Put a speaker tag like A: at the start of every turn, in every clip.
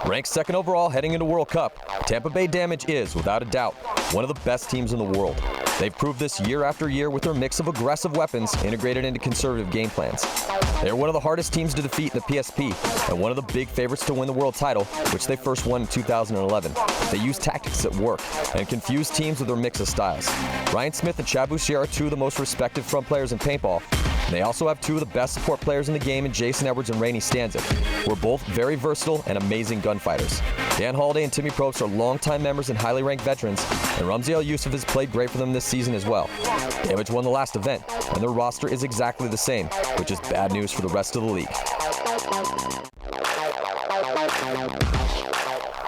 A: Ranked second overall heading into World Cup, Tampa Bay Damage is, without a doubt, one of the best teams in the world. They've proved this year after year with their mix of aggressive weapons integrated into conservative game plans. They are one of the hardest teams to defeat in the PSP and one of the big favorites to win the world title, which they first won in 2011. They use tactics that work and confuse teams with their mix of styles. Ryan Smith and Chad Boucher are two of the most respected front players in paintball. They also have two of the best support players in the game in Jason Edwards and Rainey Stanzik, who are both very versatile and amazing gunfighters. Dan Holliday and Timmy Probst are longtime members and highly ranked veterans, and Ramzi Al Yusuf has played great for them this season as well. Damage won the last event, and their roster is exactly the same, which is bad news for the rest of the league.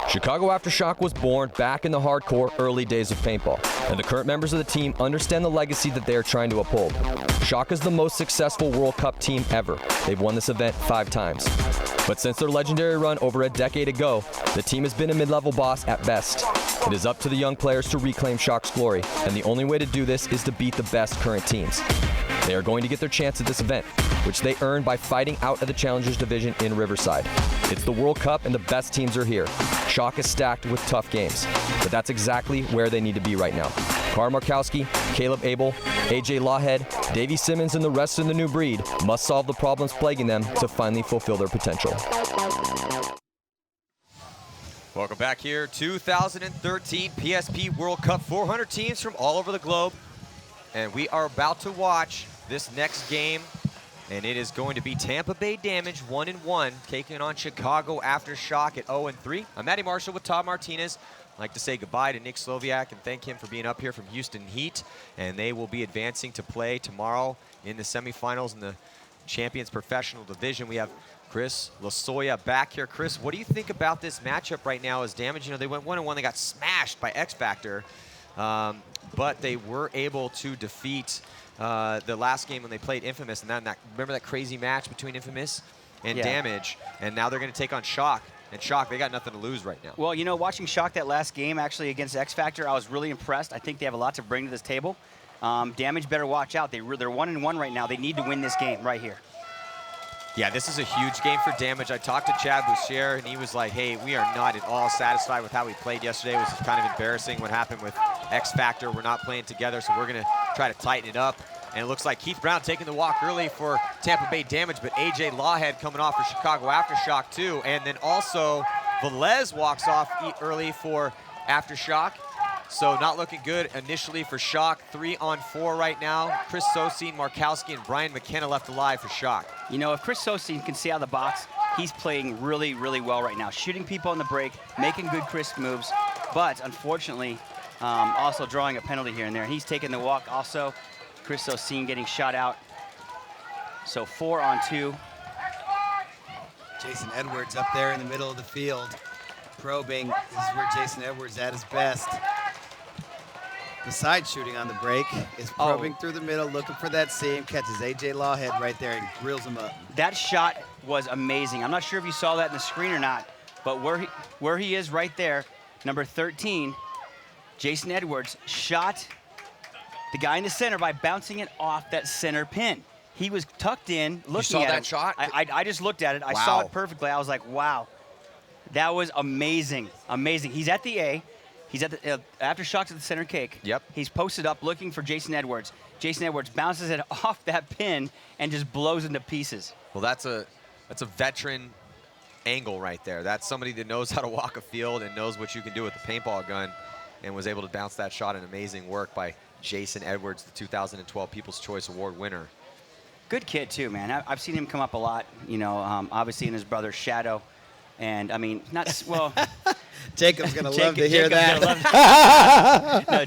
A: Chicago Aftershock was born back in the hardcore early days of paintball, and the current members of the team understand the legacy that they are trying to uphold. Shock is the most successful World Cup team ever. They've won this event 5 times. But since their legendary run over a decade ago, the team has been a mid-level boss at best. It is up to the young players to reclaim Shock's glory, and the only way to do this is to beat the best current teams. They are going to get their chance at this event, which they earned by fighting out of the Challengers Division in Riverside. It's the World Cup and the best teams are here. Shock is stacked with tough games, but that's exactly where they need to be right now. Carl Markowski, Caleb Abel, AJ Lawhead, Davey Simmons, and the rest of the new breed must solve the problems plaguing them to finally fulfill their potential.
B: Welcome back here, 2013 PSP World Cup, 400 teams from all over the globe. And we are about to watch this next game, and it is going to be Tampa Bay Damage 1-1, taking on Chicago Aftershock at 0-3. I'm Matty Marshall with Todd Martinez. I'd like to say goodbye to Nick Sloviak and thank him for being up here from Houston Heat. And they will be advancing to play tomorrow in the semifinals in the Champions Professional Division. We have Chris Losoya back here. Chris, what do you think about this matchup right now as Damage? You know, they went 1-1, they got smashed by X Factor. But they were able to defeat the last game when they played Infamous. And then remember that crazy match between Infamous and Damage? And now they're going to take on Shock. And Shock, they got nothing to lose right now.
C: Well, you know, watching Shock that last game actually against X Factor, I was really impressed. I think they have a lot to bring to this table. Damage better watch out. They're 1-1 right now. They need to win this game right here.
B: Yeah, this is a huge game for Damage. I talked to Chad Boucher, and he was like, hey, we are not at all satisfied with how we played yesterday. It was kind of embarrassing what happened with X Factor. We're not playing together, so we're going to try to tighten it up. And it looks like Keith Brown taking the walk early for Tampa Bay Damage, but AJ Lawhead coming off for Chicago Aftershock too. And then also Velez walks off early for Aftershock. So not looking good initially for Shock. 3-on-4 right now. Chris Sosine, Markowski, and Brian McKenna left alive for Shock.
C: You know, if Chris Sosine can see out of the box, he's playing really, really well right now. Shooting people on the break, making good crisp moves, but unfortunately, also drawing a penalty here and there. And he's taking the walk also. Chris Sosine getting shot out. So 4-on-2.
D: Jason Edwards up there in the middle of the field, probing. This is where Jason Edwards at his best. Besides shooting on the break, is probing through the middle, looking for that seam, catches AJ Lawhead right there and grills him up.
C: That shot was amazing. I'm not sure if you saw that in the screen or not, but where he is right there, number 13, Jason Edwards shot the guy in the center by bouncing it off that center pin. He was tucked in, looking at
B: You saw
C: that
B: him. Shot?
C: I just looked at it. I saw it perfectly. I was like, wow. That was amazing, amazing. He's at the A. He's at the Aftershock's at the center cake.
B: Yep.
C: He's posted up looking for Jason Edwards. Jason Edwards bounces it off that pin and just blows into pieces.
B: Well, that's a veteran angle right there. That's somebody that knows how to walk a field and knows what you can do with the paintball gun, and was able to bounce that shot in amazing work by Jason Edwards, the 2012 People's Choice Award winner.
C: Good kid too, man. I've seen him come up a lot, you know, obviously in his brother's shadow. And I mean, not, well.
D: Jacob's going to love to hear that.
C: No,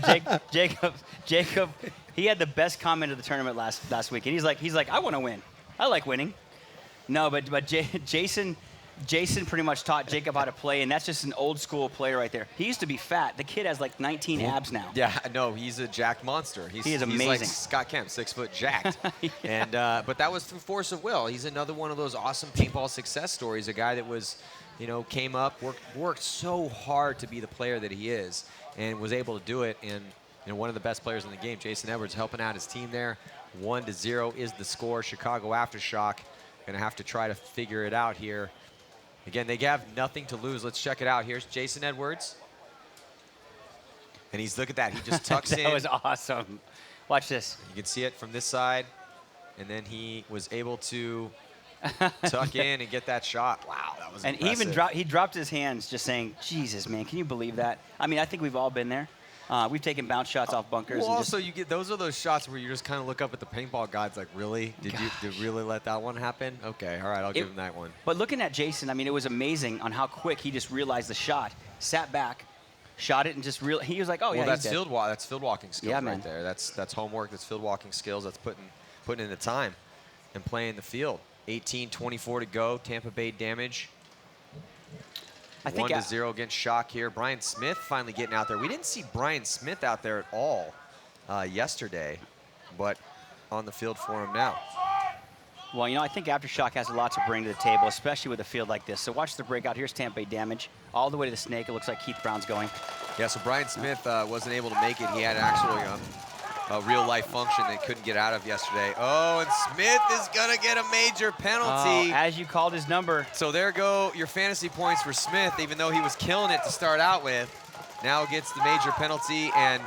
C: Jacob, he had the best comment of the tournament last week. And he's like, I want to win. I like winning. No, but Jason pretty much taught Jacob how to play, and that's just an old school player right there. He used to be fat. The kid has like 19 abs now.
B: Yeah, no, he's a jacked monster.
C: He is amazing.
B: He's like Scott Kemp, 6 foot jacked.
C: Yeah.
B: And but that was through force of will. He's another one of those awesome paintball success stories. A guy that was, you know, came up, worked so hard to be the player that he is, and was able to do it. And you know, one of the best players in the game, Jason Edwards, helping out his team there. 1-0 is the score. Chicago Aftershock going to have to try to figure it out here. Again, they have nothing to lose. Let's check it out. Here's Jason Edwards. And look at that. He just tucks in.
C: That was awesome. Watch this.
B: You can see it from this side. And then he was able to tuck in and get that shot. Wow, that was impressive.
C: Even he dropped his hands just saying, Jesus, man, can you believe that? I mean, I think we've all been there. We've taken bounce shots off bunkers.
B: Well, also, you get those shots where you just kind of look up at the paintball gods like, really? Did you really let that one happen? Okay, all right, I'll give him that one.
C: But looking at Jason, I mean, it was amazing on how quick he just realized the shot, sat back, shot it, and just he was like, oh, yeah,
B: that's field walking skills
C: yeah,
B: right there. That's homework. That's field walking skills. That's putting in the time and playing the field. 18-24 to go. Tampa Bay damage. 1-0 against Shock here. Brian Smith finally getting out there. We didn't see Brian Smith out there at all yesterday, but on the field for him now.
C: Well, I think Aftershock has a lot to bring to the table, especially with a field like this. So watch the breakout. Here's Tampa Bay damage. All the way to the snake. It looks like Keith Brown's going.
B: Yeah, so Brian Smith wasn't able to make it. He had actually a real-life function they couldn't get out of yesterday. Oh, and Smith is going to get a major penalty.
C: As you called his number.
B: So there go your fantasy points for Smith, even though he was killing it to start out with. Now gets the major penalty, and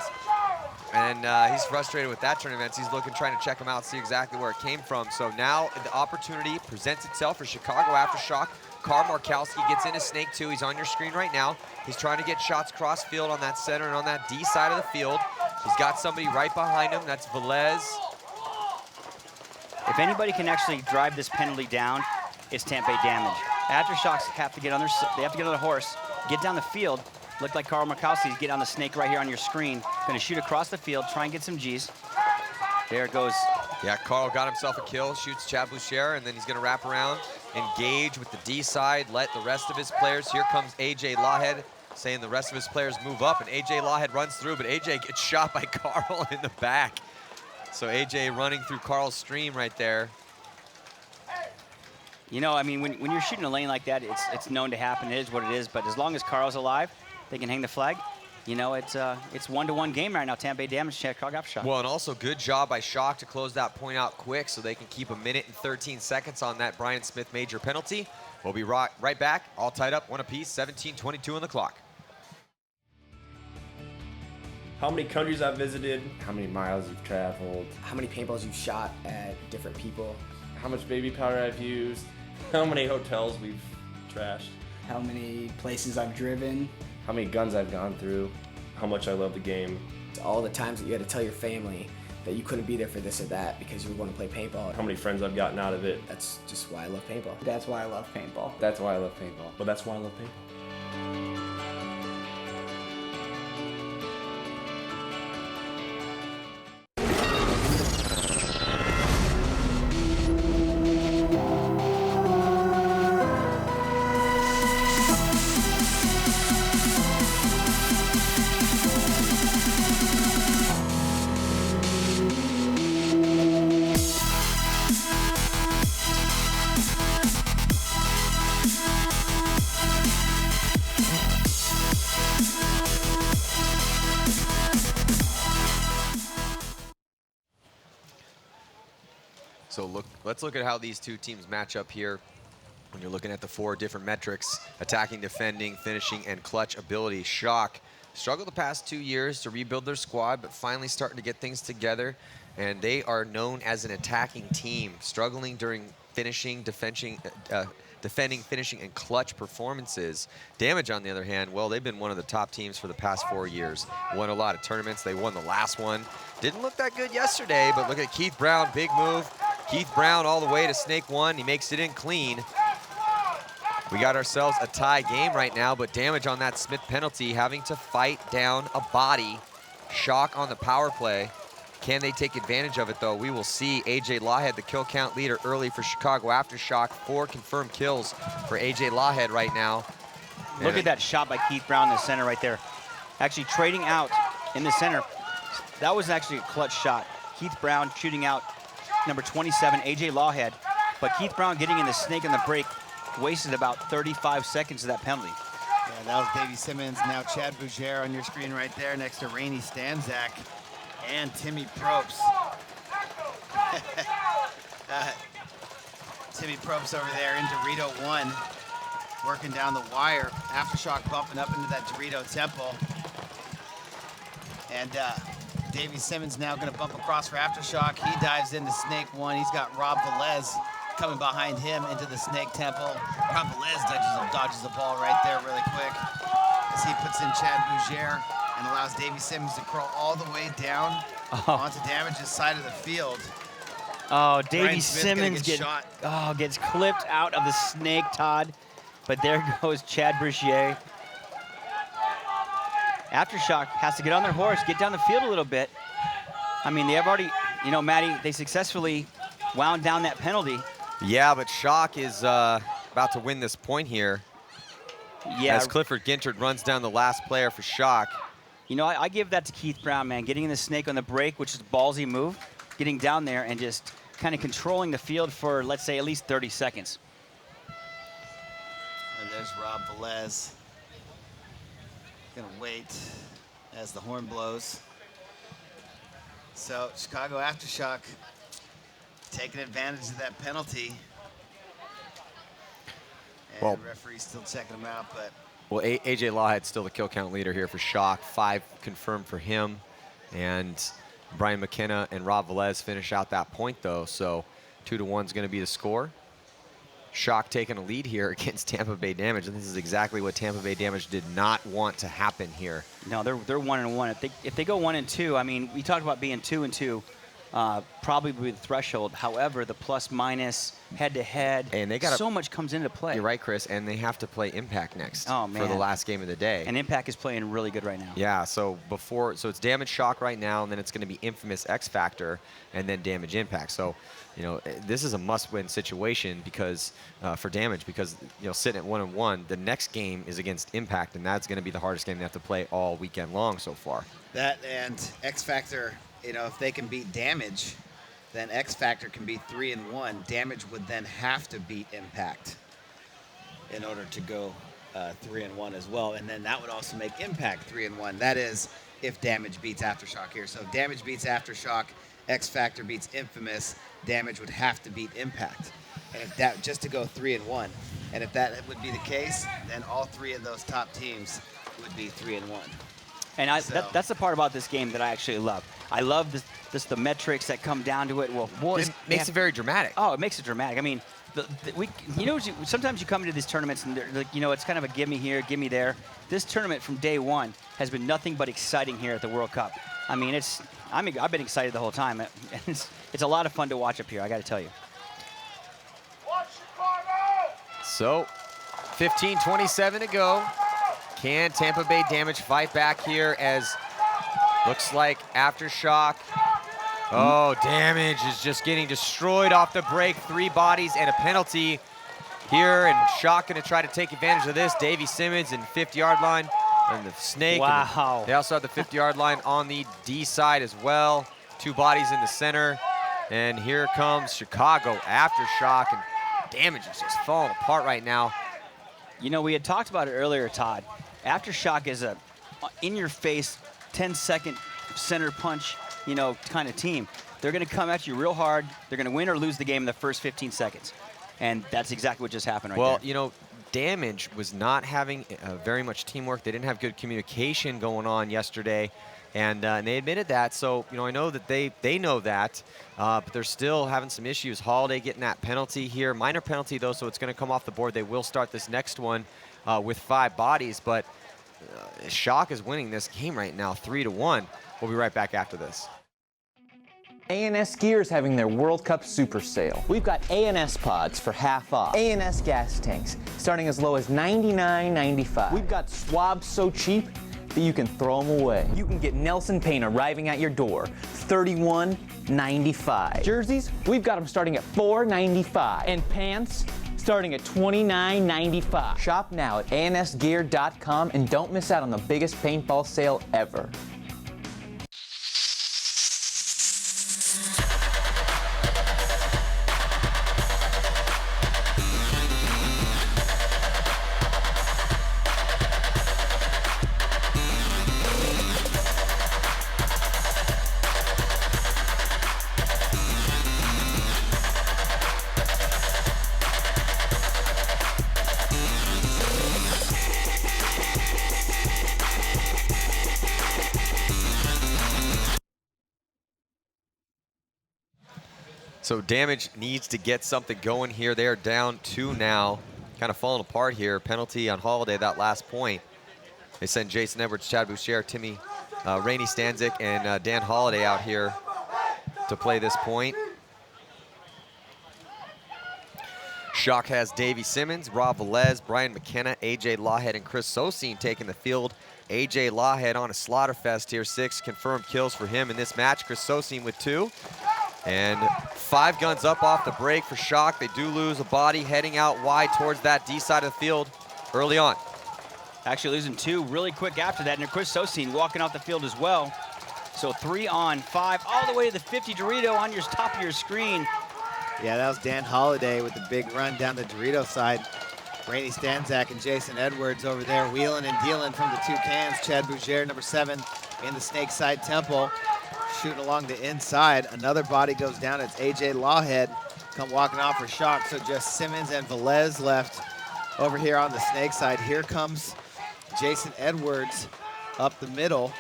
B: he's frustrated with that turn of events. He's trying to check him out, see exactly where it came from. So now the opportunity presents itself for Chicago Aftershock. Carl Markowski gets in his snake too. He's on your screen right now. He's trying to get shots cross field on that center and on that D side of the field. He's got somebody right behind him. That's Velez.
C: If anybody can actually drive this penalty down, it's Tampa Bay damage. Aftershocks have to get on the horse, get down the field. Look like Carl Markowski's get on the snake right here on your screen. Going to shoot across the field, try and get some G's. There it goes.
B: Yeah, Carl got himself a kill, shoots Chad Boucher, and then he's going to wrap around, engage with the D side, let the rest of his players. Here comes A.J. Lawhead saying the rest of his players move up, and A.J. Lawhead runs through, but A.J. gets shot by Carl in the back. So A.J. running through Carl's stream right there.
C: I mean, when you're shooting a lane like that, it's known to happen. It is what it is, but as long as Carl's alive, they can hang the flag. It's 1-to-1 game right now. Tampa Bay damage, Chicago Aftershock.
B: Well, and also good job by Shock to close that point out quick so they can keep 1 minute and 13 seconds on that Brian Smith major penalty. We'll be right back, all tied up, 1 apiece, 17:22 on the clock.
E: How many countries I've visited, how many miles you've traveled,
F: how many paintballs you've shot at different people,
E: how much baby powder I've used, how many hotels we've trashed,
F: how many places I've driven,
E: how many guns I've gone through, how much I love the game.
F: All the times that you had to tell your family that you couldn't be there for this or that because you were going to play paintball.
E: How many friends I've gotten out of it.
F: That's just why I love paintball.
G: That's why I love paintball.
E: That's why I love paintball. But that's why I love paintball.
B: So let's look at how these two teams match up here. When you're looking at the 4 different metrics: attacking, defending, finishing, and clutch ability. Shock struggled the past 2 years to rebuild their squad, but finally starting to get things together. And they are known as an attacking team, struggling during finishing, defending, finishing, and clutch performances. Damage, on the other hand, well, they've been one of the top teams for the past 4 years. Won a lot of tournaments. They won the last one. Didn't look that good yesterday, but look at Keith Brown, big move. Keith Brown all the way to snake 1. He makes it in clean. We got ourselves a tie game right now, but damage on that Smith penalty, having to fight down a body. Shock on the power play. Can they take advantage of it, though? We will see. A.J. Lawhead, the kill count leader early for Chicago Aftershock. 4 confirmed kills for A.J. Lawhead right now.
C: Look at that shot by Keith Brown in the center right there. Actually trading out in the center. That was actually a clutch shot. Keith Brown shooting out number 27, A.J. Lawhead. But Keith Brown getting in the snake on the break wasted about 35 seconds of that penalty.
D: Yeah, that was Davey Simmons. Now Chad Boucher on your screen right there next to Rainey Stanzak and Timmy Probst. Timmy Probst over there in Dorito 1. working down the wire. Aftershock bumping up into that Dorito temple. And Davey Simmons now going to bump across for Aftershock. He dives into Snake 1. He's got Rob Velez coming behind him into the Snake Temple. Rob Velez dodges the ball right there really quick as he puts in Chad Bougere and allows Davey Simmons to crawl all the way down onto Damage's side of the field.
C: Oh, Davey Simmons gets clipped out of the snake, Todd. But there goes Chad Bougere. Aftershock has to get on their horse, get down the field a little bit. I mean, they have already, you know, Matty, they successfully wound down that penalty.
B: Yeah, but Shock is about to win this point here.
C: Yeah.
B: As Clifford Ginter runs down the last player for Shock.
C: You know, I give that to Keith Brown, man. Getting in the snake on the break, which is a ballsy move, getting down there and just kind of controlling the field for, let's say, at least 30 seconds.
D: And there's Rob Velez. Gonna wait as the horn blows. So Chicago Aftershock taking advantage of that penalty. And
B: Well,
D: the referee's still checking them out, but
B: well, AJ Lawhead's still the kill count leader here for Shock. 5 confirmed for him. And Brian McKenna and Rob Velez finish out that point, though. So 2-1 is going to be the score. Shock taking a lead here against Tampa Bay Damage, and this is exactly what Tampa Bay Damage did not want to happen here.
C: No, they're 1-1. If they go 1-2, I mean, we talked about being 2-2, probably be the threshold. However, the plus-minus, head-to-head,
B: And they got
C: so much comes into play.
B: You're right, Chris, and they have to play Impact next
C: Oh,
B: for the
C: man.
B: last game of the day.
C: And Impact is playing really good right now.
B: Yeah, so it's Damage Shock right now, and then it's going to be Infamous X Factor, and then Damage Impact. So, you know, this is a must-win situation because for Damage, because, you know, sitting at 1-1, the next game is against Impact, and that's going to be the hardest game they have to play all weekend long so far.
D: that and X Factor, you know, if they can beat Damage, then X Factor can be 3-1. Damage would then have to beat Impact in order to go 3-1 as well, and then that would also make Impact 3-1. That is, if Damage beats Aftershock here. So if Damage beats Aftershock, X Factor beats Infamous, Damage would have to beat Impact, and if that just to go 3-1. And if that would be the case, then all 3 of those top teams would be 3-1.
C: And that's the part about this game that I actually love. I love the metrics that come down to it. Well,
B: It makes it very dramatic.
C: Oh, it makes it dramatic. I mean, sometimes you come into these tournaments and they're like, you know, it's kind of a gimme here, gimme there. This tournament from day one has been nothing but exciting here at the World Cup. I mean, I've been excited the whole time. It's a lot of fun to watch up here, I got to tell you.
B: So, 15:27 to go. Can Tampa Bay Damage fight back here as looks like Aftershock? Oh, Damage is just getting destroyed off the break. 3 bodies and a penalty here, and Shock going to try to take advantage of this. Davey Simmons in 50-yard line, and the Snake.
C: Wow.
B: They also have the 50-yard line on the D side as well. 2 bodies in the center, and here comes Chicago Aftershock, and Damage is just falling apart right now.
C: You know, we had talked about it earlier, Todd. Aftershock is a in-your-face 10-second center punch, you know, kind of team. They're going to come at you real hard. They're going to win or lose the game in the first 15 seconds. And that's exactly what just happened right there.
B: Well, you know, Damage was not having very much teamwork. They didn't have good communication going on yesterday, and they admitted that. So, you know, I know that they know that, but they're still having some issues. Holiday getting that penalty here. Minor penalty, though, so it's going to come off the board. They will start this next one with 5 bodies, but Shock is winning this game right now, 3-1. We'll be right back after this.
G: A&S Gear is having their World Cup Super Sale. We've got A&S pods for half off. A&S gas tanks starting as low as $99.95. We've got swabs so cheap that you can throw them away. You can get Nelson paint arriving at your door, $31.95. Jerseys, we've got them starting at $4.95. And pants, starting at $29.95. Shop now at ansgear.com and don't miss out on the biggest paintball sale ever.
B: So Damage needs to get something going here. They are down 2 now. Kind of falling apart here. Penalty on Holiday, that last point. They send Jason Edwards, Chad Boucher, Rainey Stanzik, and Dan Holiday out here to play this point. Shock has Davey Simmons, Rob Velez, Brian McKenna, AJ Lawhead, and Chris Sosine taking the field. AJ Lawhead on a slaughterfest here. 6 confirmed kills for him in this match. Chris Sosine with 2. And 5 guns up off the break for Shock. They do lose a body heading out wide towards that D side of the field early on.
C: Actually losing 2 really quick after that, and Chris Sosine walking off the field as well. So 3 on 5, all the way to the 50 Dorito on your top of your screen.
D: Yeah, that was Dan Holiday with the big run down the Dorito side. Rainey Stanzak and Jason Edwards over there wheeling and dealing from the 2 cans. Chad Bouger, number 7, in the snake side temple, shooting along the inside. Another body goes down. It's AJ Lawhead come walking off for Shock. So just Simmons and Velez left over here on the snake side. Here comes Jason Edwards up the middle.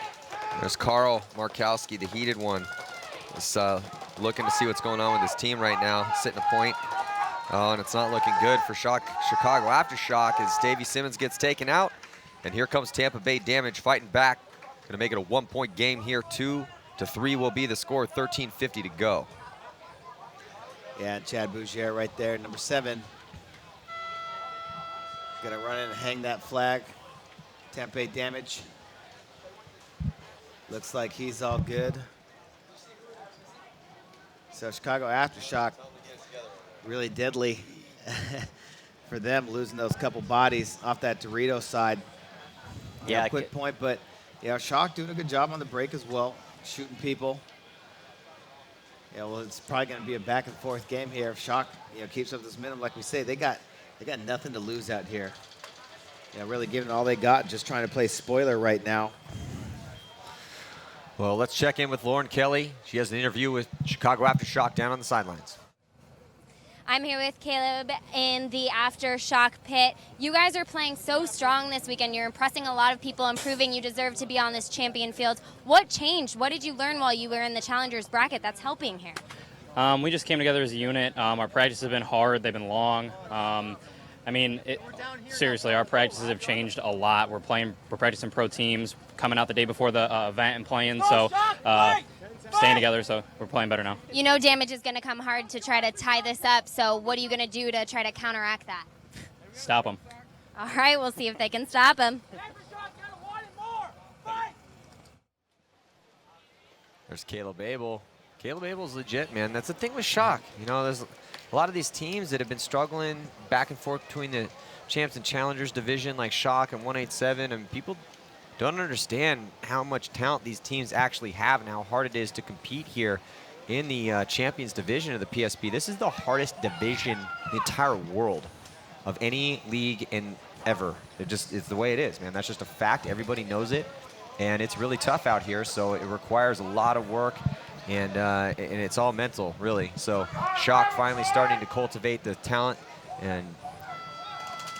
B: There's Carl Markowski, the heated one. Just looking to see what's going on with his team right now, sitting a point. Oh, and it's not looking good for Chicago Aftershock as Davey Simmons gets taken out. And here comes Tampa Bay Damage fighting back. Gonna make it a 1-point game here. 2-3 will be the score, 13:50 to go.
D: Yeah, and Chad Bouger right there, number 7. Gonna run in and hang that flag. Tampa Bay Damage. Looks like he's all good. So Chicago Aftershock, really deadly for them, losing those couple bodies off that Dorito side.
C: Yeah,
D: quick point, but yeah, Shock doing a good job on the break as well, shooting people. Yeah, well, it's probably going to be a back and forth game here. If Shock, keeps up this minimum, like we say, they got nothing to lose out here. Really giving all they got, just trying to play spoiler right now.
B: Well, let's check in with Lauren Kelly. She has an interview with Chicago Aftershock down on the sidelines.
H: I'm here with Caleb in the Aftershock pit. You guys are playing so strong this weekend. You're impressing a lot of people and proving you deserve to be on this champion field. What changed? What did you learn while you were in the Challengers bracket that's helping here?
I: We just came together as a unit. Our practices have been hard. They've been long. Seriously, our practices have changed a lot. We're practicing pro teams, coming out the day before the event and playing. So staying together, so we're playing better now.
H: You know Damage is going to come hard to try to tie this up, so what are you going to do to try to counteract that?
I: Stop them.
H: All right, we'll see if they can stop him.
B: There's Caleb Abel. Caleb Abel's legit, man. That's the thing with Shock. There's a lot of these teams that have been struggling back and forth between the Champs and Challengers division like Shock and 187, and people don't understand how much talent these teams actually have and how hard it is to compete here in the Champions division of the PSP. This is the hardest division in the entire world of any league in ever. It's the way it is, man. That's just a fact. Everybody knows it, and it's really tough out here, so it requires a lot of work, and it's all mental, really. So Shock finally starting to cultivate the talent and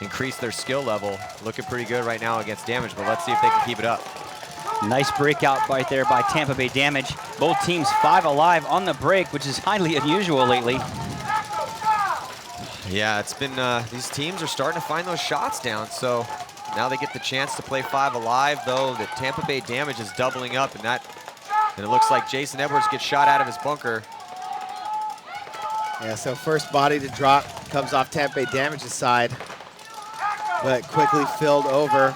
B: increase their skill level. Looking pretty good right now against Damage, but let's see if they can keep it up.
C: Nice breakout right there by Tampa Bay Damage. Both teams 5 alive on the break, which is highly unusual lately.
B: Yeah, it's been, these teams are starting to find those shots down, so now they get the chance to play 5 alive, though the Tampa Bay Damage is doubling up, and it looks like Jason Edwards gets shot out of his bunker.
D: Yeah, so first body to drop comes off Tampa Bay Damage's side, but quickly filled over.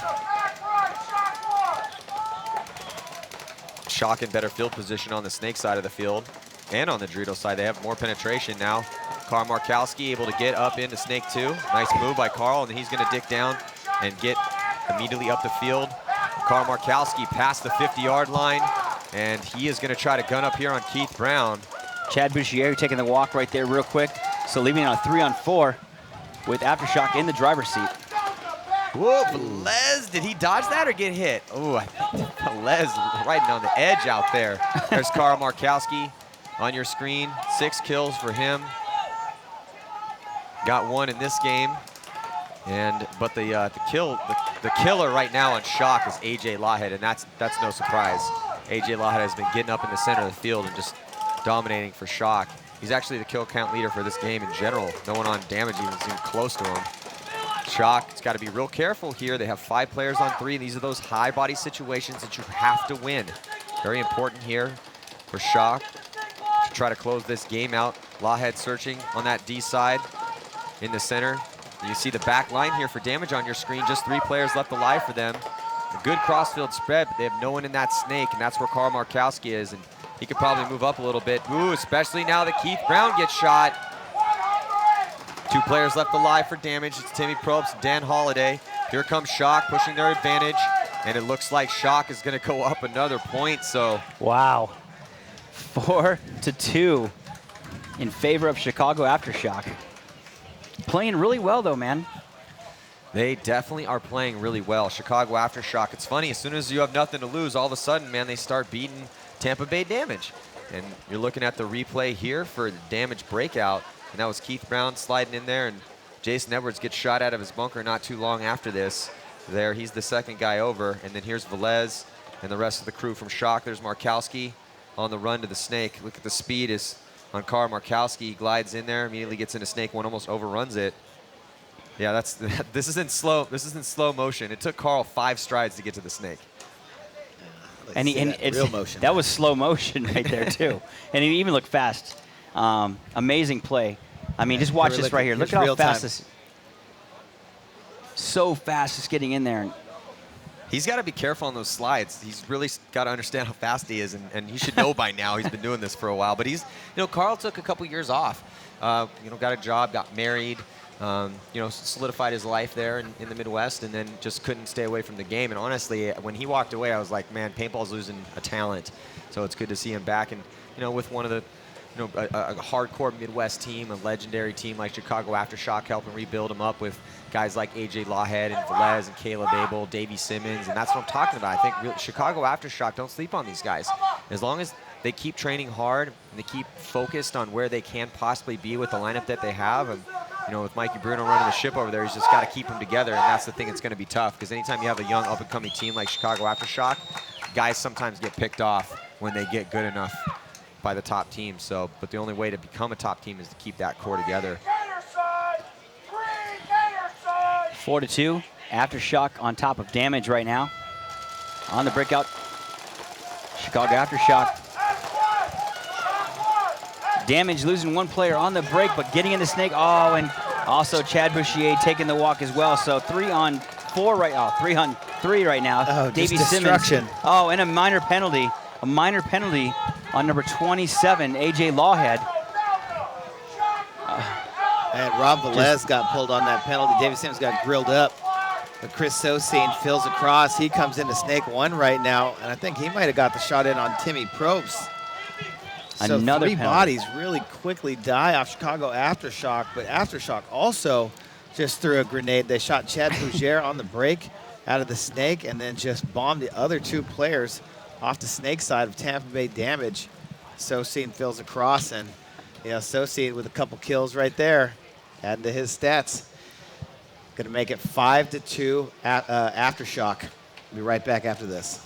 B: Shock in better field position on the snake side of the field and on the Dorito side. They have more penetration now. Carl Markowski able to get up into snake 2. Nice move by Carl, and he's going to dick down and get immediately up the field. Carl Markowski past the 50-yard line, and he is going to try to gun up here on Keith Brown.
C: Chad Boucher taking the walk right there real quick. So leaving on a 3-on-4 with Aftershock in the driver's seat.
B: Whoa, Velez, did he dodge that or get hit? Oh, I think Velez riding on the edge out there. There's Carl Markowski on your screen. 6 kills for him. Got 1 in this game. But the killer right now on Shock is AJ Lawhead, and that's no surprise. AJ Lawhead has been getting up in the center of the field and just dominating for Shock. He's actually the kill count leader for this game in general. No one on damage even seems close to him. Shock's got to be real careful here. They have 5 players on 3. These are those high body situations that you have to win. Very important here for Shock to try to close this game out. Lawhead searching on that D side in the center. You see the back line here for damage on your screen. Just 3 players left alive for them. A good crossfield spread, but they have no one in that snake, and that's where Carl Markowski is. And he could probably move up a little bit. Ooh, especially now that Keith Brown gets shot. 2 players left alive for damage. It's Timmy Probst, Dan Holiday. Here comes Shock pushing their advantage. And it looks like Shock is going to go up another point. So
C: wow. 4-2 in favor of Chicago Aftershock. Playing really well, though, man.
B: they definitely are playing really well. Chicago Aftershock. It's funny, as soon as you have nothing to lose, all of a sudden, man, they start beating Tampa Bay Damage. And you're looking at the replay here for the Damage breakout. And that was Keith Brown sliding in there, and Jason Edwards gets shot out of his bunker not too long after this. There, he's the second guy over. And then here's Velez and the rest of the crew from Shock. There's Markowski on the run to the snake. Look at the speed is on Carl Markowski. He glides in there, immediately gets into snake one, almost overruns it. Yeah, that's this is in slow motion. It took Carl 5 strides to get to the snake.
C: And it's
D: real motion.
C: That was slow motion right there too. And he even looked fast. Amazing play. I mean, just watch this right here. Look at how fast this. So fast, just getting in there.
B: He's got to be careful on those slides. He's really got to understand how fast he is, and he should know by now. He's been doing this for a while. But he's, Carl took a couple years off. Got a job, got married, solidified his life there in the Midwest, and then just couldn't stay away from the game. And honestly, when he walked away, I was like, man, paintball's losing a talent. So it's good to see him back, and with one of the, a hardcore Midwest team, a legendary team like Chicago Aftershock, helping rebuild him up with guys like AJ Lawhead and Velez and Caleb Abel, Davey Simmons, and that's what I'm talking about. I think Chicago Aftershock, don't sleep on these guys. As long as they keep training hard and they keep focused on where they can possibly be with the lineup that they have, and with Mikey Bruno running the ship over there, he's just got to keep them together, and that's the thing that's going to be tough, because anytime you have a young up-and-coming team like Chicago Aftershock, guys sometimes get picked off when they get good enough by the top team. But the only way to become a top team is to keep that core together.
C: 4-2. Aftershock on top of Damage right now. On the breakout, Chicago Aftershock. Damage losing one player on the break, but getting in the snake. Oh, and also Chad Bouchier taking the walk as well. So 3 on 4 right now. 3 on 3 right now.
D: Oh,
C: Davey
D: just destruction.
C: Simmons. Oh, and a minor penalty. A minor penalty on number 27, AJ Lawhead.
D: And Rob Velez got pulled on that penalty. Davey Simmons got grilled up. But Chris Sosine fills across. He comes into snake 1 right now, and I think he might have got the shot in on Timmy Probst. So
C: Another
D: 3
C: penalty.
D: bodies really quickly die off Chicago Aftershock, but Aftershock also just threw a grenade. They shot Chad Bouchier on the break out of the snake, and then just bombed the other 2 players off the snake side of Tampa Bay Damage. Sosine fills across, and Sosine with a couple kills right there, adding to his stats. Going to make it 5-2 Aftershock. Be right back after this.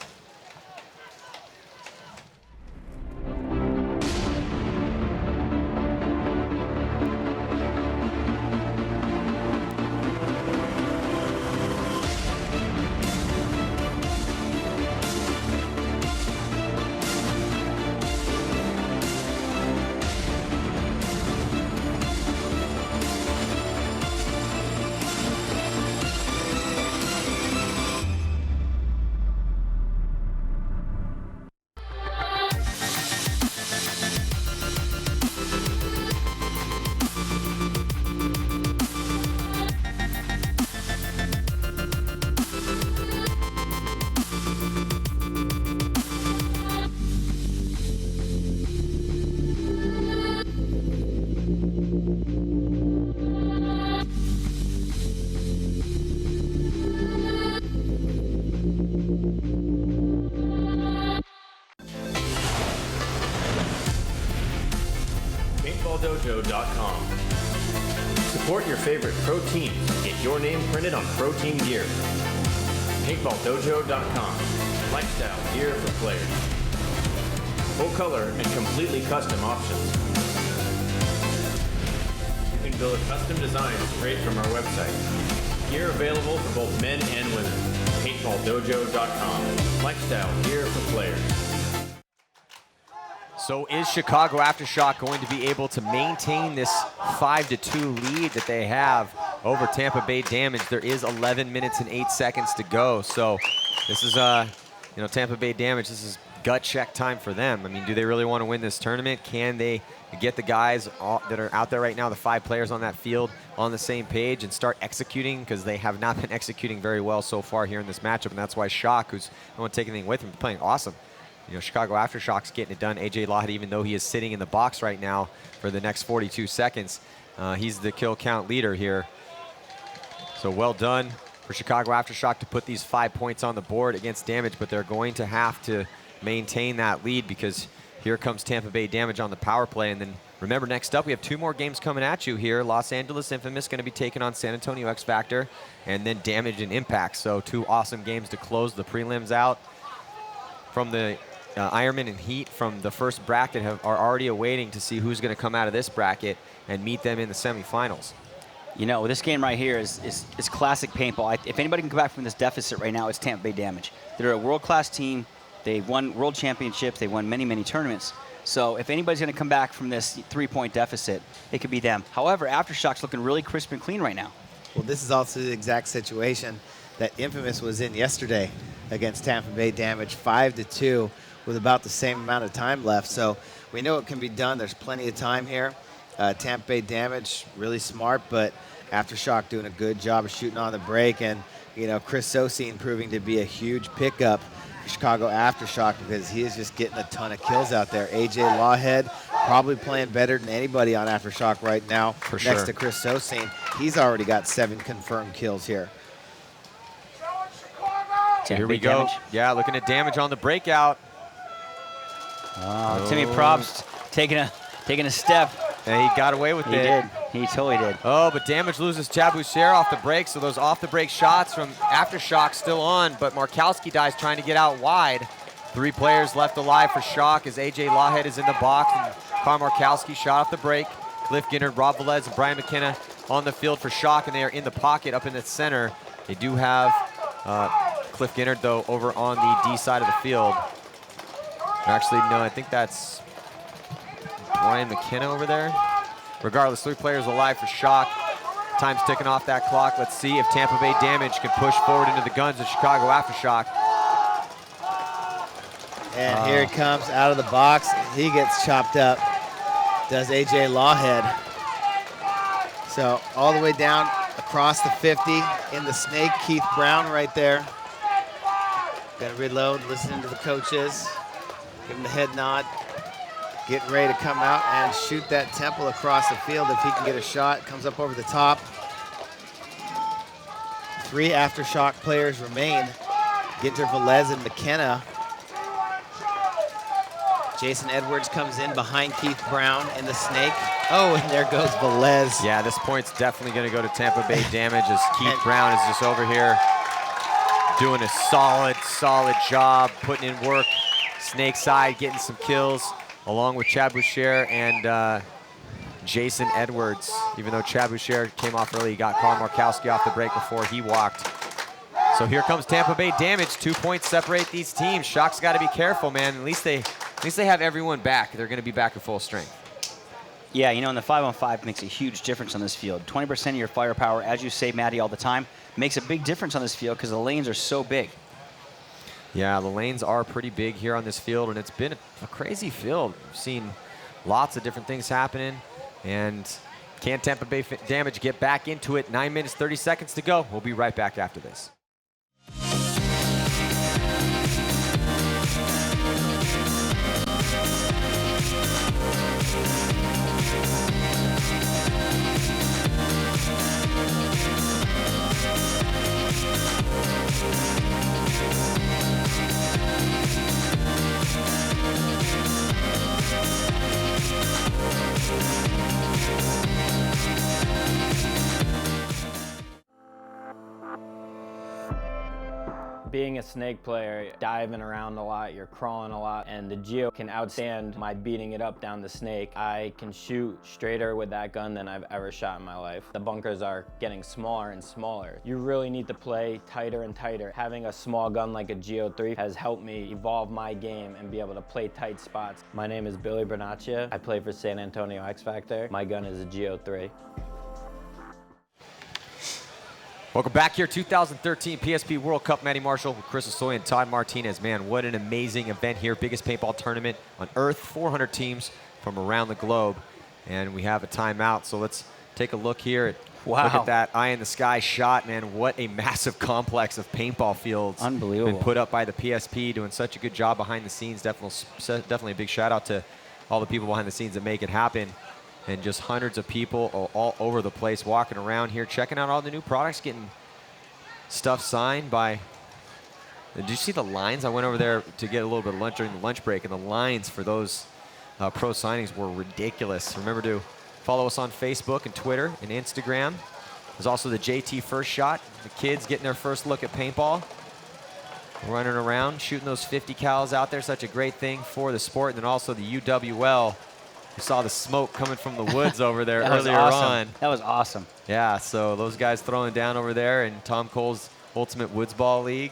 J: PaintballDojo.com. Support your favorite pro teams. Get your name printed on pro team gear. PaintballDojo.com. Lifestyle gear for players. Full color and completely custom options. to build a custom design straight from our website. Gear available for both men and women. PaintballDojo.com. Lifestyle gear for players.
B: So is Chicago Aftershock going to be able to maintain this 5-2 lead that they have over Tampa Bay Damage? There is 11 minutes and 8 seconds to go. So this is, Tampa Bay Damage, this is gut check time for them. I mean, do they really want to win this tournament? Can they get the guys that are out there right now, the 5 players on that field, on the same page and start executing? Because they have not been executing very well so far here in this matchup, and that's why Shock, who's no one taking anything with him, playing awesome. Chicago Aftershock's getting it done. AJ Lawhead, even though he is sitting in the box right now for the next 42 seconds, he's the kill count leader here. So well done for Chicago Aftershock to put these 5 points on the board against Damage, but they're going to have to maintain that lead because here comes Tampa Bay Damage on the power play. And then remember, next up we have 2 more games coming at you here. Los Angeles Infamous going to be taking on San Antonio X Factor, and then Damage and Impact. So 2 awesome games to close the prelims out. From the Ironman and Heat from the first bracket are already awaiting to see who's going to come out of this bracket and meet them in the semifinals.
C: This game right here is classic paintball. If anybody can come back from this deficit right now, it's Tampa Bay Damage. They're a world-class team. They've won world championships. They've won many, many tournaments. So if anybody's going to come back from this 3-point deficit, it could be them. However, Aftershock's looking really crisp and clean right now.
D: Well, this is also the exact situation that Infamous was in yesterday against Tampa Bay Damage, 5-2 with about the same amount of time left. So we know it can be done. There's plenty of time here. Tampa Bay Damage, really smart, but Aftershock doing a good job of shooting on the break. And, Chris Sosine proving to be a huge pickup for Chicago Aftershock because he is just getting a ton of kills out there. AJ Lawhead probably playing better than anybody on Aftershock right now.
B: For
D: next
B: sure.
D: to Chris Sosine. He's already got 7 confirmed kills here.
B: So here we go. Yeah, looking at Damage on the breakout.
C: Timmy Probst taking a step.
B: And he got away with it.
C: He did. He totally did.
B: Oh, but Damage loses Chad Boucher off the break, so those off-the-break shots from Aftershock still on, but Markowski dies trying to get out wide. 3 players left alive for Shock as AJ Lawhead is in the box, and Carl Markowski shot off the break. Cliff Ginnard, Rob Velez, and Brian McKenna on the field for Shock, and they are in the pocket up in the center. They do have Cliff Ginnard, though, over on the D side of the field. Actually, no, I think that's Brian McKenna over there. Regardless, 3 players alive for Shock. Time's ticking off that clock. Let's see if Tampa Bay Damage can push forward into the guns of Chicago Aftershock.
D: And here he comes out of the box. He gets chopped up. Does AJ Lawhead. So all the way down across the 50 in the snake. Keith Brown right there. Got to reload, listening to the coaches. Give him the head nod. Getting ready to come out and shoot that temple across the field if he can get a shot. Comes up over the top. 3 Aftershock players remain. Ginter, Velez, and McKenna. Jason Edwards comes in behind Keith Brown in the snake. Oh, and there goes Velez.
B: Yeah, this point's definitely going to go to Tampa Bay Damage as Keith Brown is just over here doing a solid job, putting in work. Snake side, getting some kills, along with Chad Boucher and Jason Edwards. Even though Chad Boucher came off early, he got Carl Markowski off the break before he walked. So here comes Tampa Bay Damage. 2 points separate these teams. Shock's got to be careful, man. At least they have everyone back. They're going to be back at full strength.
C: Yeah, and the 5-on-5 makes a huge difference on this field. 20% of your firepower, as you say, Maddie, all the time, makes a big difference on this field because the lanes are so big.
B: Yeah, the lanes are pretty big here on this field, and it's been a crazy field. We've seen lots of different things happening, and can Tampa Bay Damage get back into it? 9 minutes, 30 seconds to go. We'll be right back after this.
E: Being a snake player, diving around a lot, you're crawling a lot, and the Geo can outstand my beating it up down the snake. I can shoot straighter with that gun than I've ever shot in my life. The bunkers are getting smaller and smaller. You really need to play tighter and tighter. Having a small gun like a Geo 3 has helped me evolve my game and be able to play tight spots. My name is Billy Bernaccia. I play for San Antonio X Factor. My gun is a Geo 3.
B: Welcome back here, 2013 PSP World Cup. Matty Marshall with Chris Osoy and Todd Martinez. Man, what an amazing event here. Biggest paintball tournament on Earth, 400 teams from around the globe. And we have a timeout, so let's take a look here.
C: Wow.
B: Look at that eye in the sky shot, man. What a massive complex of paintball fields.
C: Unbelievable.
B: Been put up by the PSP, doing such a good job behind the scenes. Definitely a big shout out to all the people behind the scenes that make it happen. And just hundreds of people all over the place walking around here, checking out all the new products, getting stuff signed by. Did you see the lines? I went over there to get a little bit of lunch during the lunch break, and the lines for those pro signings were ridiculous. Remember to follow us on Facebook and Twitter and Instagram. There's also the JT First Shot, the kids getting their first look at paintball, running around, shooting those 50 cals out there. Such a great thing for the sport. And then also the UWL. You saw the smoke coming from the woods over there earlier on.
C: That was awesome.
B: Yeah, so those guys throwing down over there in Tom Cole's Ultimate Woods Ball League.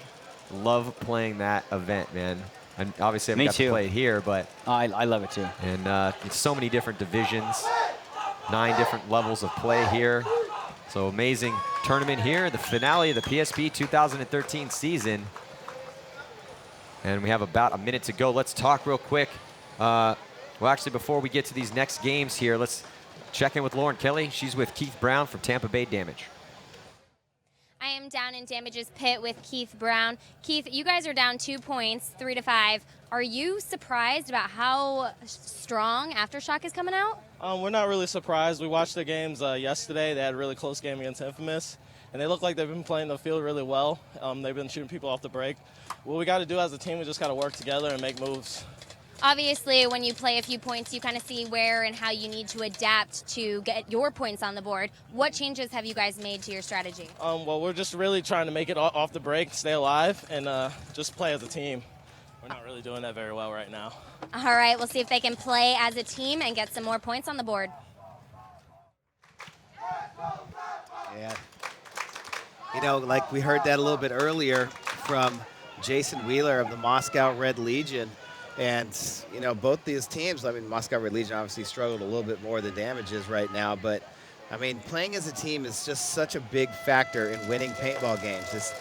B: Love playing that event, man. And obviously I haven't got to play it here, but
C: I love it too.
B: And it's so many different divisions, 9 different levels of play here. So amazing tournament here, the finale of the PSP 2013 season. And we have about a minute to go. Let's talk real quick. Well, actually, before we get to these next games here, let's check in with Lauren Kelly. She's with Keith Brown from Tampa Bay Damage.
H: I am down in Damage's pit with Keith Brown. Keith, you guys are down 2 points, 3-5. Are you surprised about how strong Aftershock is coming out?
K: We're not really surprised. We watched the games yesterday. They had a really close game against Infamous, and they look like they've been playing the field really well. They've been shooting people off the break. What we got to do as a team, we just got to work together and make moves.
H: Obviously, when you play a few points, you kind of see where and how you need to adapt to get your points on the board. What changes have you guys made to your strategy?
K: Well, we're just really trying to make it off the break, stay alive, and just play as a team. We're not really doing that very well right now.
H: All right, we'll see if they can play as a team and get some more points on the board.
D: Yeah. You know, like we heard that a little bit earlier from Jason Wheeler of the Moscow Red Legion. And, you know, both these teams, I mean, Moscow Red Legion obviously struggled a little bit more than Damages right now, but, I mean, playing as a team is just such a big factor in winning paintball games.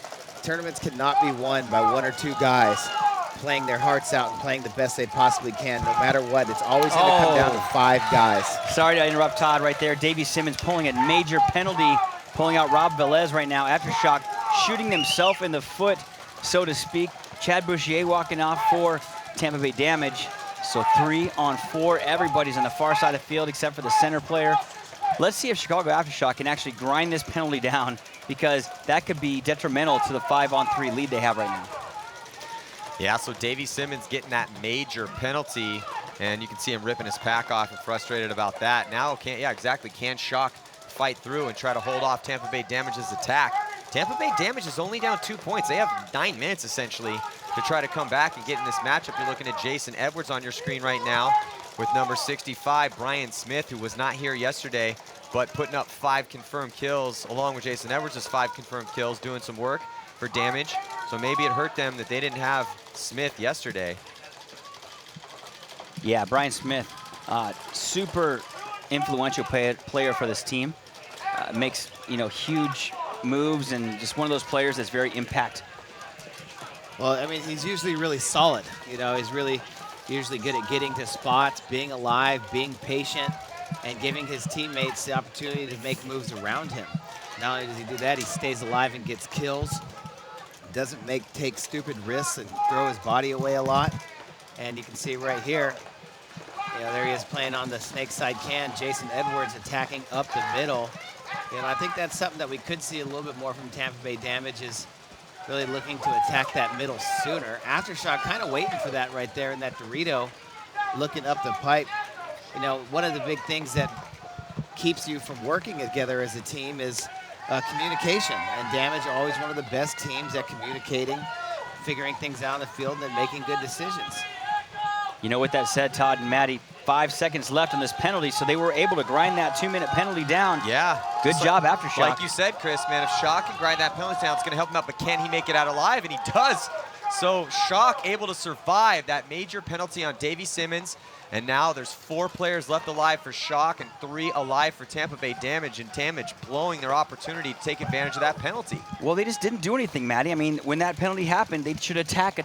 D: Tournaments cannot be won by 1 or 2 guys playing their hearts out and playing the best they possibly can, no matter what. It's always going to come down to 5 guys.
C: Sorry to interrupt Todd right there. Davey Simmons pulling a major penalty, pulling out Rob Velez right now. Aftershock shooting himself in the foot, so to speak. Chad Bouchier walking off for Tampa Bay Damage. So 3 on 4. Everybody's on the far side of the field except for the center player. Let's see if Chicago Aftershock can actually grind this penalty down, because that could be detrimental to the 5-on-3 lead they have right now.
B: Yeah, so Davey Simmons getting that major penalty, and you can see him ripping his pack off and frustrated about that. Now, can Shock fight through and try to hold off Tampa Bay Damage's attack? Tampa Bay Damage is only down 2 points. They have 9 minutes, essentially, to try to come back and get in this matchup. You're looking at Jason Edwards on your screen right now with number 65, Brian Smith, who was not here yesterday, but putting up 5 confirmed kills, along with Jason Edwards' 5 confirmed kills, doing some work for Damage. So maybe it hurt them that they didn't have Smith yesterday.
C: Yeah, Brian Smith, super influential player for this team. Makes, you know, huge moves, and just one of those players that's very impact.
D: Well, I mean, he's usually really solid. You know, he's really usually good at getting to spots, being alive, being patient, and giving his teammates the opportunity to make moves around him. Not only does he do that, he stays alive and gets kills. Doesn't take stupid risks and throw his body away a lot. And you can see right here, you know, there he is playing on the snake side can. Jason Edwards attacking up the middle. You know, I think that's something that we could see a little bit more from Tampa Bay Damage, is really looking to attack that middle sooner. Aftershock kind of waiting for that right there in that Dorito, looking up the pipe. You know, one of the big things that keeps you from working together as a team is communication. And Damage always one of the best teams at communicating figuring things out on the field and making good decisions.
C: You know, with that said, Todd and Maddie, 5 seconds left on this penalty, so they were able to grind that 2-minute penalty down.
B: Yeah.
C: Good job, Aftershock.
B: Like you said, Chris, man, if Shock can grind that penalty down, it's going to help him out, but can he make it out alive? And he does. So Shock able to survive that major penalty on Davey Simmons, and now there's 4 players left alive for Shock and 3 alive for Tampa Bay Damage, and Damage blowing their opportunity to take advantage of that penalty.
C: Well, they just didn't do anything, Maddie. I mean, when that penalty happened, they should attack,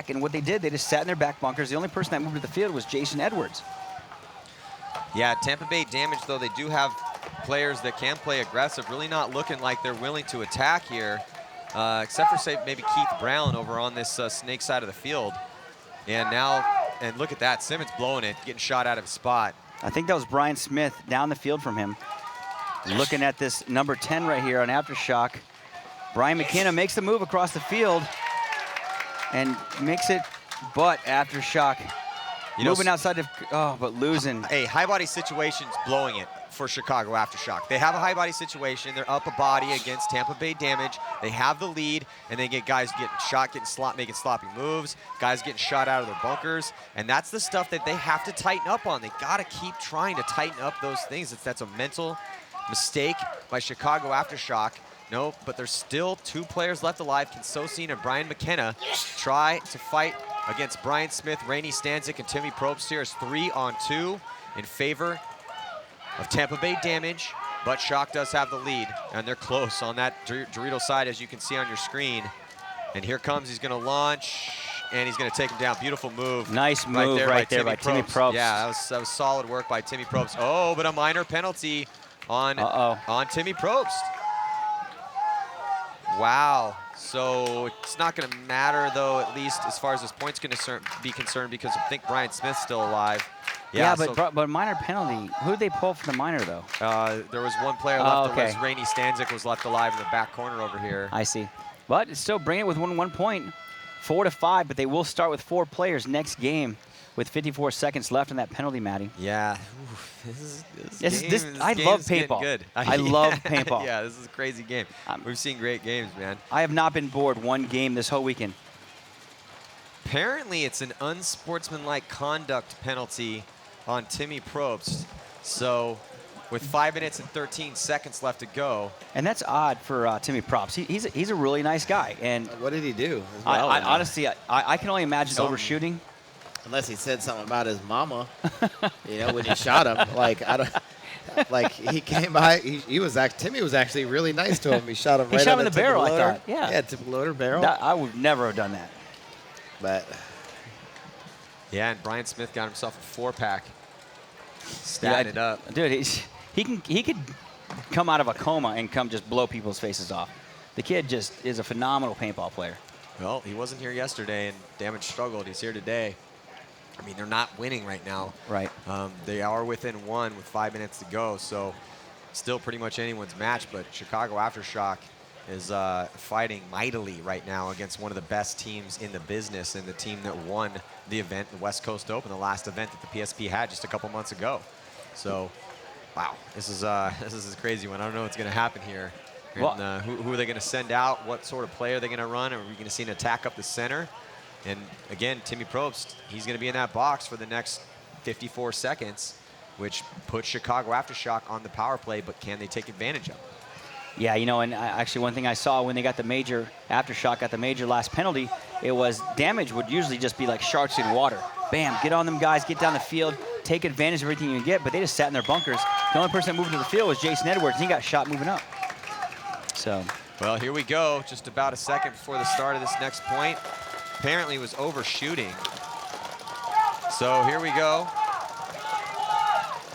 C: and what they did, they just sat in their back bunkers. The only person that moved to the field was Jason Edwards.
B: Yeah, Tampa Bay Damage, though, they do have players that can play aggressive, really not looking like they're willing to attack here, except for, say, maybe Keith Brown over on this snake side of the field. And now, and look at that, Simmons blowing it, getting shot out of his spot.
C: I think that was Brian Smith down the field from him. Looking at this number 10 right here on Aftershock. Brian McKenna makes the move across the field and makes it, but Aftershock moving outside of, but losing.
B: Hey, high body situations blowing it for Chicago Aftershock. They have a high body situation. They're up a body against Tampa Bay Damage. They have the lead, and they get guys getting shot, making sloppy moves, guys getting shot out of their bunkers, and that's the stuff that they have to tighten up on. They got to keep trying to tighten up those things. That's a mental mistake by Chicago Aftershock. No, but there's still 2 players left alive. Kinsosian and Brian McKenna try to fight against Brian Smith, Rainey Stanzik, and Timmy Probst here. Is 3-on-2 in favor of Tampa Bay Damage, but Shock does have the lead, and they're close on that Dorito side, as you can see on your screen. And here comes, he's going to launch, and he's going to take him down. Beautiful move.
C: Nice move right there by Timmy Probst.
B: Yeah, that was solid work by Timmy Probst. Oh, but a minor penalty on Timmy Probst. Wow. So it's not going to matter, though, at least as far as this point's going to be concerned, because I think Brian Smith's still alive.
C: Yeah, but minor penalty. Who did they pull for the minor, though?
B: There was 1 player left. Okay. Rainey Stanzik was left alive in the back corner over here.
C: I see. But it's still bringing it with 1 point. 4-5, but they will start with 4 players next game with 54 seconds left on that penalty, Maddie.
B: Yeah.
C: I love paintball.
B: Good.
C: I love paintball.
B: Yeah, this is a crazy game. We've seen great games, man.
C: I have not been bored 1 game this whole weekend.
B: Apparently, it's an unsportsmanlike conduct penalty on Timmy Probst. So, with 5 minutes and 13 seconds left to go.
C: And that's odd for Timmy Probst. He's a really nice guy. And
D: what did he do?
C: Honestly, I can only imagine overshooting.
D: Unless he said something about his mama, when he shot him. Like, I don't. Like, he came by. Timmy was actually really nice to him. He shot him right
C: in the barrel. I thought.
D: Yeah, tip loader barrel.
C: I would never have done that.
D: But
B: yeah, and Brian Smith got himself a 4-pack. Statting it up.
C: Dude, he could come out of a coma and come just blow people's faces off. The kid just is a phenomenal paintball player.
B: Well, he wasn't here yesterday, and Damage struggled. He's here today. I mean, they're not winning right now.
C: Right.
B: They are within 1 with 5 minutes to go, so still pretty much anyone's match, but Chicago Aftershock is fighting mightily right now against one of the best teams in the business, and the team that won the event, the West Coast Open, the last event that the PSP had just a couple months ago. So, wow, this is a crazy one. I don't know what's going to happen here. And, who are they going to send out? What sort of play are they going to run? Are we going to see an attack up the center? And again, Timmy Probst, he's going to be in that box for the next 54 seconds, which puts Chicago Aftershock on the power play, but can they take advantage of it?
C: Yeah, and actually one thing I saw when they got the major, Aftershock got the major last penalty, it was Damage would usually just be like sharks in water. Bam, get on them guys, get down the field, take advantage of everything you can get, but they just sat in their bunkers. The only person that moved to the field was Jason Edwards, and he got shot moving up. So.
B: Well, here we go, just about a second before the start of this next point. Apparently was overshooting. So here we go.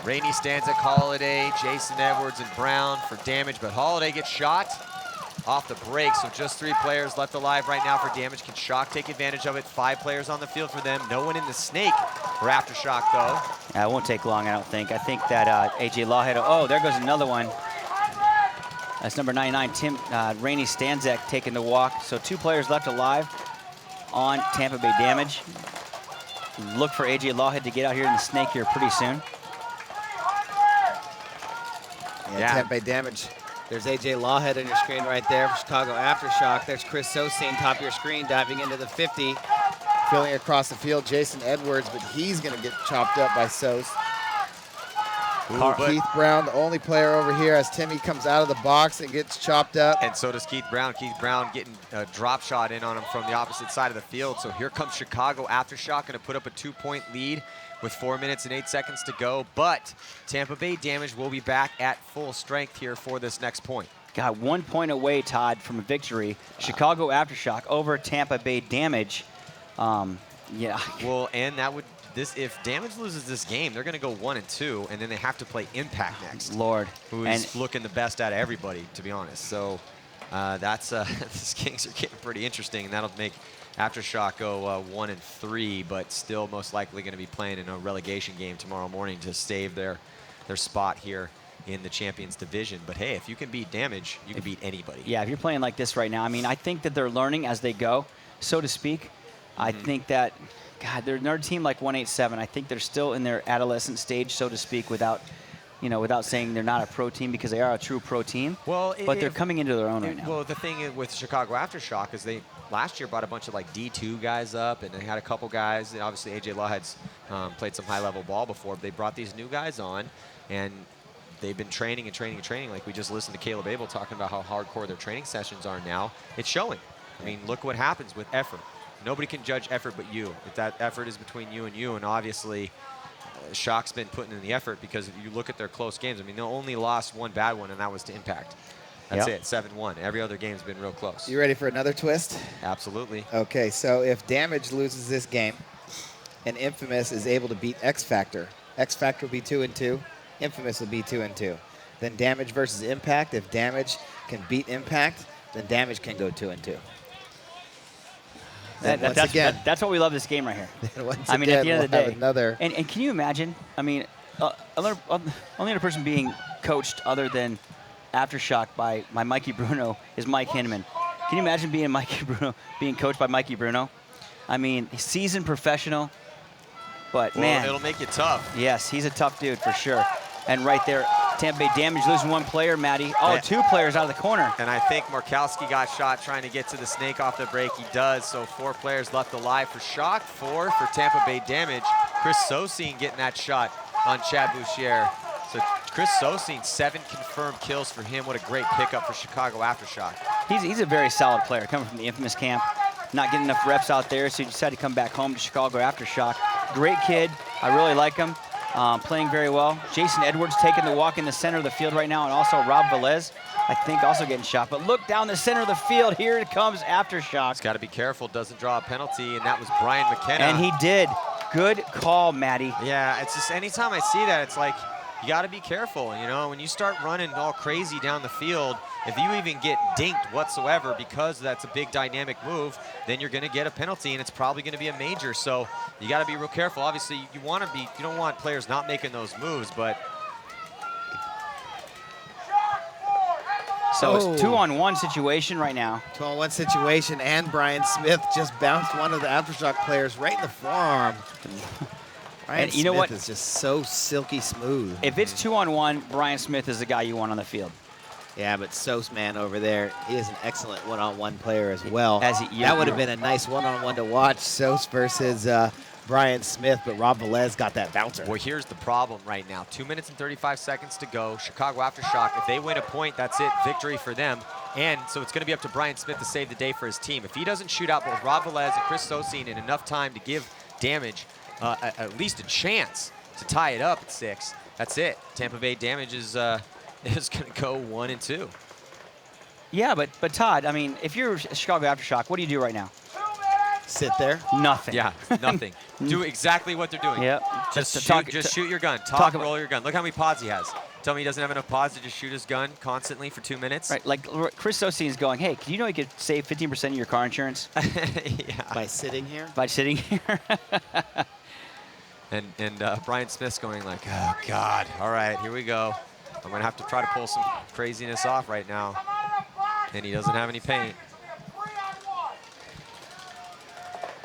B: Rainey Stanzik, Holiday, Jason Edwards, and Brown for Damage, but Holiday gets shot off the break, so just 3 players left alive right now for Damage. Can Shock take advantage of it? 5 players on the field for them. No one in the snake for Aftershock, though.
C: Yeah, it won't take long, I don't think. I think that AJ Lawhead, oh, there goes another one. That's number 99, Rainey Stanzik taking the walk. So 2 players left alive on Tampa Bay Damage. Look for AJ Lawhead to get out here in the snake here pretty soon.
D: Yeah, Tampa Bay Damage There's AJ Lawhead on your screen right there for Chicago Aftershock. There's Chris Sosine, top of your screen, diving into the 50. Filling across the field, Jason Edwards, but he's going to get chopped up by Sos. Keith Brown, the only player over here, as Timmy comes out of the box and gets chopped up.
B: And so does Keith Brown. Keith Brown getting a drop shot in on him from the opposite side of the field. So here comes Chicago Aftershock, going to put up a 2-point lead with 4 minutes and 8 seconds to go. But Tampa Bay Damage will be back at full strength here for this next point.
C: Got 1 point away, Todd, from a victory. Chicago Aftershock over Tampa Bay Damage. Yeah.
B: Well, and that would if Damage loses this game, they're going to go 1-2, and then they have to play Impact next.
C: Lord,
B: who's looking the best out of everybody, to be honest. So that's these games are getting pretty interesting, and that'll make Aftershock go 1-3, but still most likely going to be playing in a relegation game tomorrow morning to save their spot here in the Champions Division. But hey, if you can beat Damage, you can beat anybody.
C: Yeah, if you're playing like this right now, I mean, I think that they're learning as they go, so to speak. I think that, God, they're another team like 187. I think they're still in their adolescent stage, so to speak, without saying they're not a pro team, because they are a true pro team. Well, but they're coming into their own right now.
B: Well, the thing with Chicago Aftershock is they last year brought a bunch of like D2 guys up, and they had a couple guys. And obviously, AJ Lawhead's played some high-level ball before. But they brought these new guys on, and they've been training and training and training. Like we just listened to Caleb Abel talking about how hardcore their training sessions are now. It's showing. I mean, look what happens with effort. Nobody can judge effort but you. If that effort is between you, and obviously Shock's been putting in the effort, because if you look at their close games, I mean, they only lost one bad one, and that was to Impact. That's it, 7-1. Every other game's been real close.
D: You ready for another twist?
B: Absolutely.
D: Okay, so if Damage loses this game and Infamous is able to beat X Factor will be 2-2, Infamous will be 2-2. Then Damage versus Impact, if Damage can beat Impact, then Damage can go 2-2.
C: That's what we love this game right here.
D: I mean, at the end of the day,
C: and can you imagine? I mean, only other person being coached other than Aftershock by Mikey Bruno is Mike Hinman. Can you imagine being Mikey Bruno, being coached by Mikey Bruno? I mean, seasoned professional, but man,
B: it'll make you tough.
C: Yes, he's a tough dude for sure. And right there, Tampa Bay Damage losing one player, Matty. Oh, yeah. 2 players out of the corner.
B: And I think Markowski got shot trying to get to the snake off the break. He does, so 4 players left alive for Shock, 4 for Tampa Bay Damage. Chris Sosine getting that shot on Chad Bouchier. So Chris Sosine, 7 confirmed kills for him. What a great pickup for Chicago Aftershock.
C: He's a very solid player, coming from the Infamous camp. Not getting enough reps out there, so he decided to come back home to Chicago Aftershock. Great kid. I really like him. Playing very well. Jason Edwards taking the walk in the center of the field right now, and also Rob Velez, I think, also getting shot. But look down the center of the field. Here it comes Aftershock.
B: He's got to be careful, doesn't draw a penalty, and that was Brian McKenna.
C: And he did. Good call, Matty.
B: Yeah, it's just anytime I see that, it's like you got to be careful. You know, when you start running all crazy down the field, if you even get dinked whatsoever, because that's a big dynamic move, then you're going to get a penalty, and it's probably going to be a major. So you got to be real careful. Obviously, you don't want players not making those moves, but.
C: So it's 2-on-1 situation right now.
D: 2-on-1 situation, and Brian Smith just bounced one of the Aftershock players right in the forearm. Brian
C: Smith what?
D: Is just so silky smooth.
C: If it's 2-on-1, Brian Smith is the guy you want on the field.
D: Yeah, but Sos man over there, he is an excellent 1-on-1 player as well.
C: That
D: would have been a nice 1-on-1 to watch, Sos versus Brian Smith, but Rob Velez got that bouncer.
B: Well, here's the problem right now. 2 minutes and 35 seconds to go. Chicago Aftershock, if they win a point, that's it, victory for them. And so it's going to be up to Brian Smith to save the day for his team. If he doesn't shoot out both Rob Velez and Chris Sosine in enough time to give Damage at least a chance to tie it up at 6, that's it. Tampa Bay Damage is going to go 1-2.
C: Yeah, but Todd, I mean, if you're Chicago Aftershock, what do you do right now?
D: Sit there?
C: Nothing.
B: Yeah, nothing. Do exactly what they're doing.
C: Yep.
B: Just shoot your gun. Roll your gun. Look how many pods he has. Tell me he doesn't have enough pods to just shoot his gun constantly for 2 minutes.
C: Right, like Chris Sosine is going, hey, you know you could save 15% of your car insurance?
B: Yeah.
D: By sitting here?
C: By sitting here.
B: And Brian Smith's going like, oh, God. All right, here we go. I'm going to have to try to pull some craziness off right now. And he doesn't have any paint.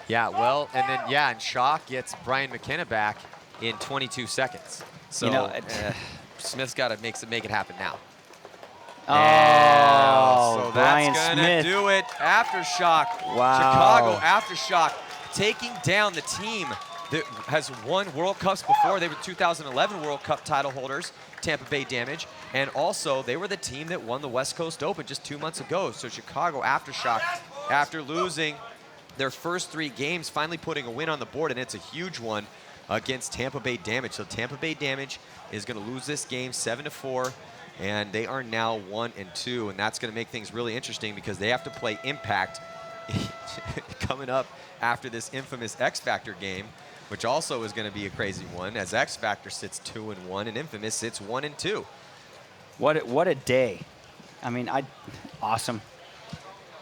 B: Yeah, well, and then, yeah, and Shock gets Brian McKenna back in 22 seconds. So Smith's got to make it happen now. So
C: Brian
B: that's gonna
C: Smith.
B: do it. Aftershock.
C: Wow.
B: Chicago Aftershock taking down the team that has won World Cups before. They were 2011 World Cup title holders, Tampa Bay Damage, and also they were the team that won the West Coast Open just 2 months ago. So Chicago Aftershock, after losing their first 3 games, finally putting a win on the board, and it's a huge one against Tampa Bay Damage. So Tampa Bay Damage is going to lose this game 7-4, and they are now 1-2, and that's going to make things really interesting because they have to play Impact coming up after this infamous X Factor game, which also is going to be a crazy one, as X Factor sits 2-1 and Infamous sits 1-2.
C: What a day! I mean, awesome.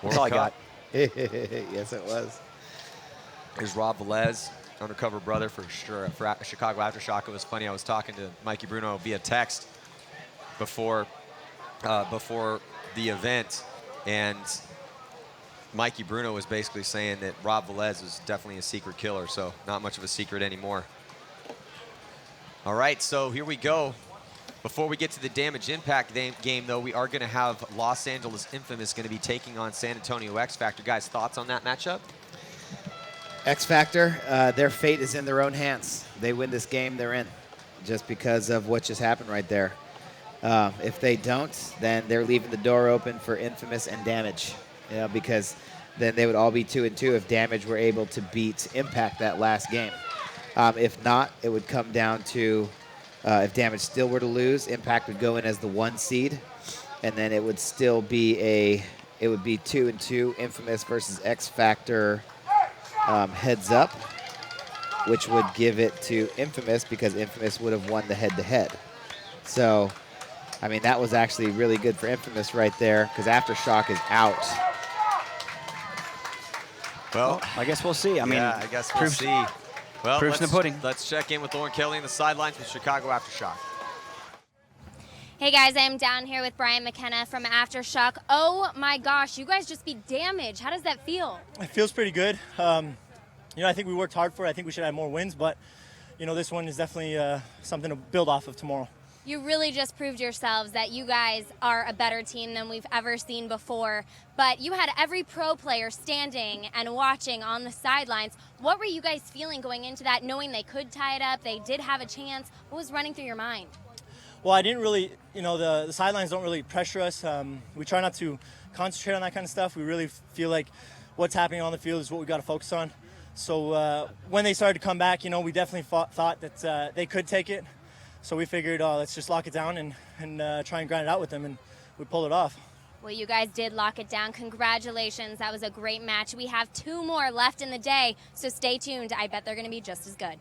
C: That's all I got.
D: Yes, it was.
B: Here's Rob Velez, undercover brother for sure for Chicago Aftershock. It was funny. I was talking to Mikey Bruno via text before the event, and Mikey Bruno was basically saying that Rob Velez is definitely a secret killer, so not much of a secret anymore. All right, so here we go. Before we get to the Damage Impact game, though, we are going to have Los Angeles Infamous going to be taking on San Antonio X Factor. Guys, thoughts on that matchup?
D: X Factor, their fate is in their own hands. They win this game, they're in, just because of what just happened right there. If they don't, then they're leaving the door open for Infamous and Damage. Because then they would all be 2-2 if Damage were able to beat Impact that last game. If not, it would come down to if Damage still were to lose, Impact would go in as the 1 seed, and then it would still be 2-2 Infamous versus X Factor heads up, which would give it to Infamous because Infamous would have won the head-to-head. So, I mean, that was actually really good for Infamous right there because Aftershock is out.
B: Well,
C: I guess we'll see. I mean,
B: yeah, I guess we'll see. Well,
C: proof's in the pudding.
B: Let's check in with Lauren Kelly on the sidelines with Chicago Aftershock.
H: Hey guys, I'm down here with Brian McKenna from Aftershock. Oh my gosh, you guys just beat Damage. How does that feel?
L: It feels pretty good. I think we worked hard for it. I think we should have more wins, but this one is definitely something to build off of tomorrow.
H: You really just proved yourselves that you guys are a better team than we've ever seen before. But you had every pro player standing and watching on the sidelines. What were you guys feeling going into that, knowing they could tie it up, they did have a chance? What was running through your mind?
L: Well, I didn't really, the sidelines don't really pressure us. We try not to concentrate on that kind of stuff. We really feel like what's happening on the field is what we got to focus on. So when they started to come back, we definitely thought that they could take it. So we figured, let's just lock it down and try and grind it out with them, and we pulled it off.
H: Well, you guys did lock it down. Congratulations. That was a great match. We have 2 more left in the day, so stay tuned. I bet they're going to be just as good.